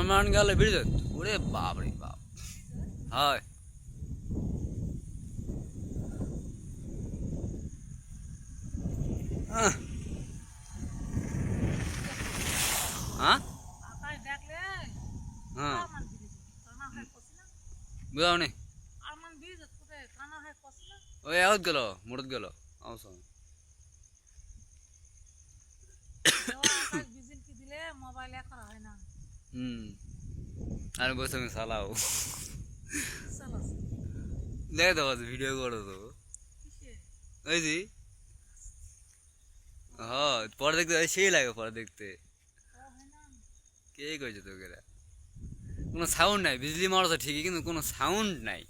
মান গেলে বেরিয়ে যেত। ওরে বাপ রে বাপ। হয় হ্যাঁ হ্যাঁ বুঝাও নি ওই আউট গেল মুড়ত গেল অবশ্য আর বসে আমি চালাও দেখে দেবো ভিডিও করো তো ওই জি হ্যাঁ পরে দেখতে সেই লাগে পরে দেখতে কে কইছে তোকে কোনো সাউন্ড নাই বিজলি মারছে ঠিকই কিন্তু কোনো সাউন্ড নাই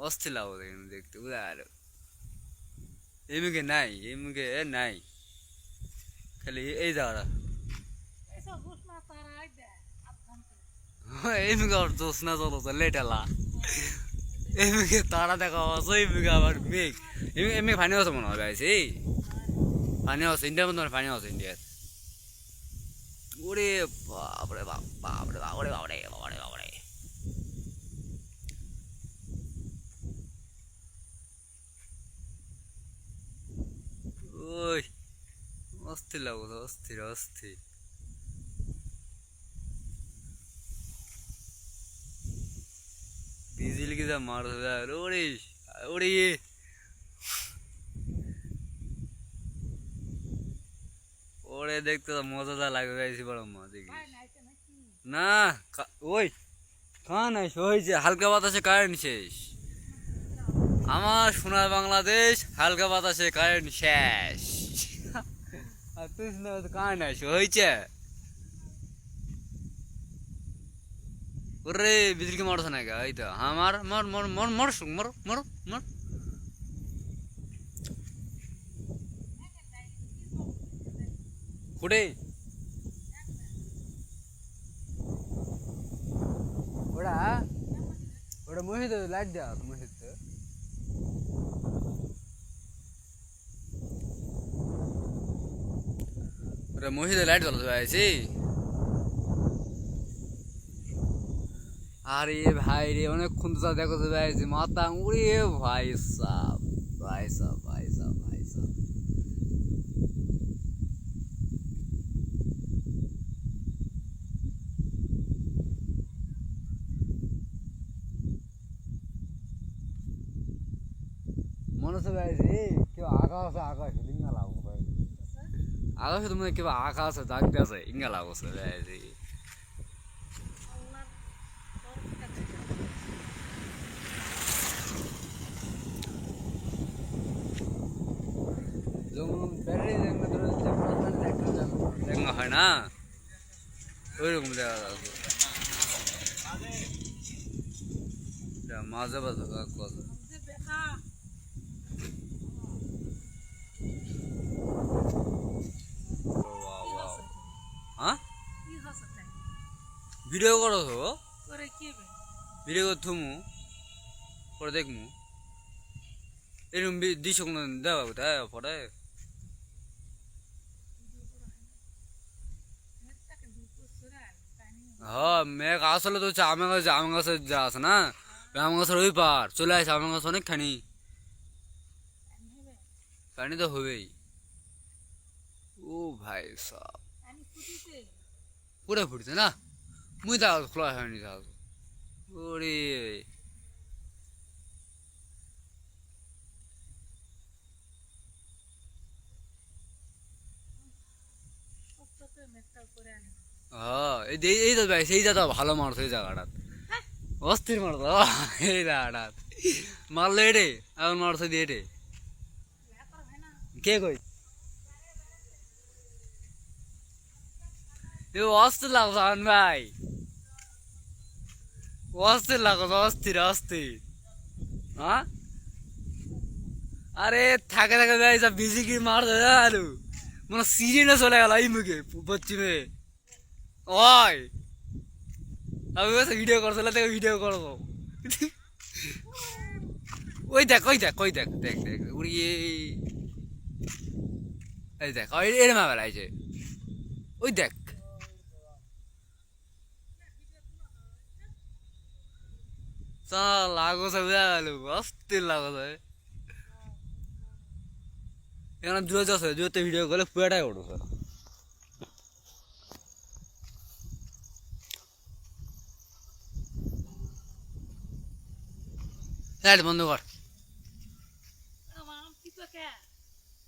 অস্থির লাগবে কিন্তু দেখতে বুঝা আর এই মুখে নাই এই মুখে নাই খালি এই জায়গাটা এই মুখে আর দোষ না চলো লেটালা এই মুখে তারা দেখা হচ্ছে এই মুখে আবার মেঘ এমনি পানি আছে মনে হয় ভাইছি পানি আছে ইন্ডিয়ার মধ্যে পানি আছে ইন্ডিয়ার ওরে বাপরে বাপ বাপরে বাপরে বাপরে বাপরে বাপরে ওই অস্থির লাগছে অস্থির অস্থির বিজলি কি যা মারছে ওরে ওরে ওরে দেখতে তো মজাদার লাগবে গাইছি বড় মজা দেখি না ওই কান হয়েছে হালকা বাতাসে কারেন্ট শেষ আমার সোনার বাংলাদেশ হালকা বাতাসে কারেন্ট শেষ আর তুই কারেন্ট হয়েছে ওরে বিজলি কি মারছে না এই তো আমার মর মর মর মর মর মর মর কুড়ে ওরা ওটা মহিত লাইট দেওয়া মহিত ওটা মহিত লাইট জ্বলতে পারছি আরে ভাই রে অনেকক্ষণ তো দেখো তো ভাই মাথা উড়ে ভাই সাহ ভাই সাহ ভাই সাহ ভাই সাহ মনে হচ্ছে ভাই রে কেউ আকাশে আকাশে ইঙ্গা লাগো ভাই আকাশে তুমি কেউ আকাশে ডাকতে আছে ইঙ্গা লাগছে ভাই রে যেমন ব্যাটারি দেখা হয় না ওইরকম দেখা যাচ্ছে মাঝে মাঝে কথা হ্যাঁ ভিডিও করো তো ভিডিও করে থুমু পরে দেখমু এরকম দিস দেওয়া তাই পরে হ্যাঁ মেঘ আসলে তো আম গাছে যা আছে না আম গাছের ওই পার চলে আসে আম গাছ অনেকখানি পানি তো হবেই ও ভাই সব পুরো ফুটছে না মুই তা খোলা হয়নি তা ওরে হ্যাঁ এই তো ভাই সেই জায়গা ভালো মারতো এই জায়গাটা অস্থির মারতো এই জায়গাটা মারলো এটে এখন মারছে দিয়ে এটে কে কই এ অস্থির লাগছে ভাই অস্থির লাগছে অস্থির অস্থির হ্যাঁ আরে থাকে থাকে যাই সব বিজি কি মারছে আলু মানে সিরিয়াসে চলে গেল এই মুখে পশ্চিমে ওই আমি ভিডিও করছিল দেখো ভিডিও করবো ওই দেখ ওই দেখ ওই দেখ দেখ দেখ উড়িয়ে এই দেখ এর মা বেড়াইছে ওই দেখ লাগো সব গেল অস্থির লাগো এখানে জুয়ে যাচ্ছে জুয়েতে ভিডিও করলে পুরাটাই ওঠো স্যার বন্ধ কর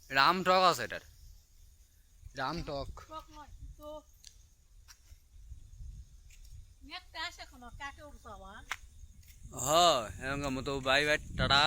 রাম টক আছে এটার রাম টক হ্যাঁ এরকম মতো বাই বাই টাটা